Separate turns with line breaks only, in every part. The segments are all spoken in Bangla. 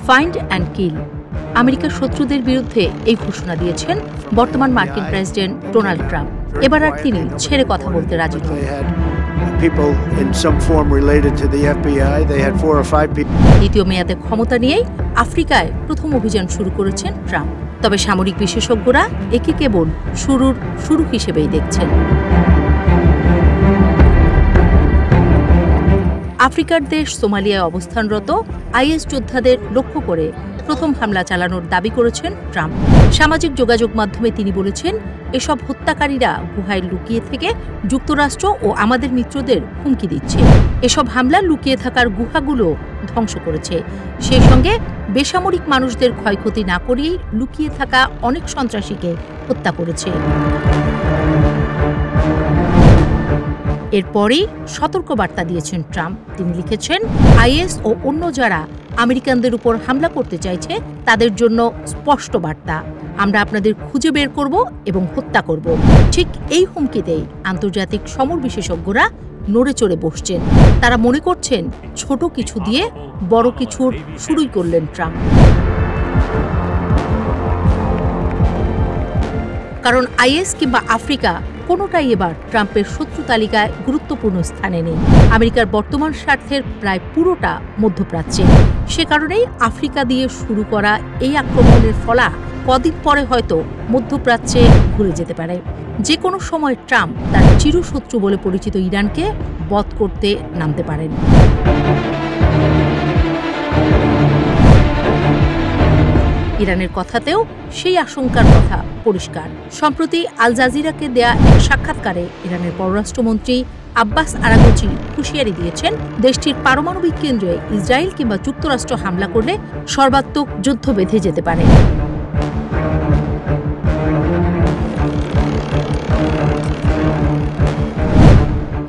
Find and kill. আমেরিকার শত্রুদের বিরুদ্ধে এই ঘোষণা দিয়েছেন বর্তমান মার্কিন প্রেসিডেন্ট ডোনাল্ড ট্রাম্প। এবার আর তিনি ছেড়ে কথা বলতে রাজি নন। দ্বিতীয় মেয়াদে ক্ষমতা নিয়েই আফ্রিকায় প্রথম অভিযান শুরু করেছেন ট্রাম্প। তবে সামরিক বিশেষজ্ঞরা একে কেবল শুরু হিসেবেই দেখছেন। আফ্রিকার দেশ সোমালিয়ায় অবস্থানরত আইএস যোদ্ধাদের লক্ষ্য করে প্রথম হামলা চালানোর দাবি করেছেন ট্রাম্প। সামাজিক যোগাযোগ মাধ্যমে তিনি বলেছেন, এসব হত্যাকারীরা গুহায় লুকিয়ে থেকে যুক্তরাষ্ট্র ও আমাদের মিত্রদের হুমকি দিচ্ছে। এসব হামলা লুকিয়ে থাকার গুহাগুলো ধ্বংস করেছে। সেই সঙ্গে বেসামরিক মানুষদের ক্ষয়ক্ষতি না করেই লুকিয়ে থাকা অনেক সন্ত্রাসীকে হত্যা করেছে। এরপরেই সতর্কবার্তা দিয়েছেন ট্রাম্প। তিনি লিখেছেন, আইএস ও অন্য যারা আমেরিকানদের উপর হামলা করতে চাইছে তাদের জন্য স্পষ্ট বার্তা, আমরা আপনাদের খুঁজে বের করব এবং হত্যা করব। ঠিক এই হুমকিতেই আন্তর্জাতিক সমর বিশেষজ্ঞরা নড়ে চড়ে বসছেন। তারা মনে করছেন ছোট কিছু দিয়ে বড় কিছুর শুরুই করলেন ট্রাম্প। কারণ আইএস কিংবা আফ্রিকা কোনোটাই এবার ট্রাম্পের শত্রু তালিকায় গুরুত্বপূর্ণ স্থানে নেই। আমেরিকার বর্তমান স্বার্থের প্রায় পুরোটা মধ্যপ্রাচ্যে। সে কারণেই আফ্রিকা দিয়ে শুরু করা এই আক্রমণের ফলা কদিন পরে হয়তো মধ্যপ্রাচ্যে ঘুরে যেতে পারে। যে কোনো সময় ট্রাম্প তার চিরশত্রু বলে পরিচিত ইরানকে বধ করতে নামতে পারেন। ইরানের কথাতেও সেই আশঙ্কার কথা পরিষ্কার। সম্প্রতি আল জাজিরাকে দেয়া এক সাক্ষাৎকারে ইরানের পররাষ্ট্রমন্ত্রী আব্বাস আরাগচি হুঁশিয়ারি দিয়েছেন, দেশটির পারমাণবিক কেন্দ্রে ইসরায়েল কিংবা যুক্তরাষ্ট্র হামলা করলে সর্বাত্মক যুদ্ধ বেঁধে যেতে পারে।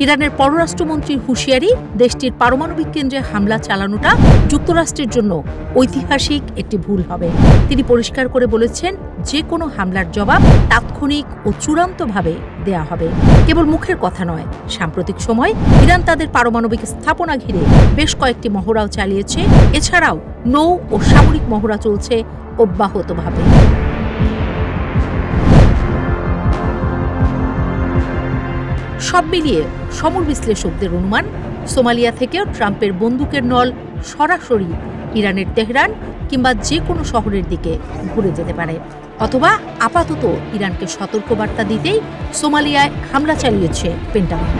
ইরানের পররাষ্ট্রমন্ত্রীর হুঁশিয়ারি, দেশটির পারমাণবিক কেন্দ্রে হামলা চালানোটা যুক্তরাষ্ট্রের জন্য ঐতিহাসিক একটি ভুল হবে। তিনি পরিষ্কার করে বলেছেন, যে কোনো হামলার জবাব তাৎক্ষণিক ও চূড়ান্তভাবে দেয়া হবে। কেবল মুখের কথা নয়, সাম্প্রতিক সময় ইরান তাদের পারমাণবিক স্থাপনা ঘিরে বেশ কয়েকটি মহড়াও চালিয়েছে। এছাড়াও নৌ ও সামরিক মহড়া চলছে অব্যাহতভাবে। সব মিলিয়ে সমর বিশ্লেষকদের অনুমান, সোমালিয়া থেকেও ট্রাম্পের বন্দুকের নল সরাসরি ইরানের তেহরান কিংবা যে কোনো শহরের দিকে ঘুরে যেতে পারে। অথবা আপাতত ইরানকে সতর্কবার্তা দিতেই সোমালিয়ায় হামলা চালিয়েছে পেন্টাগন।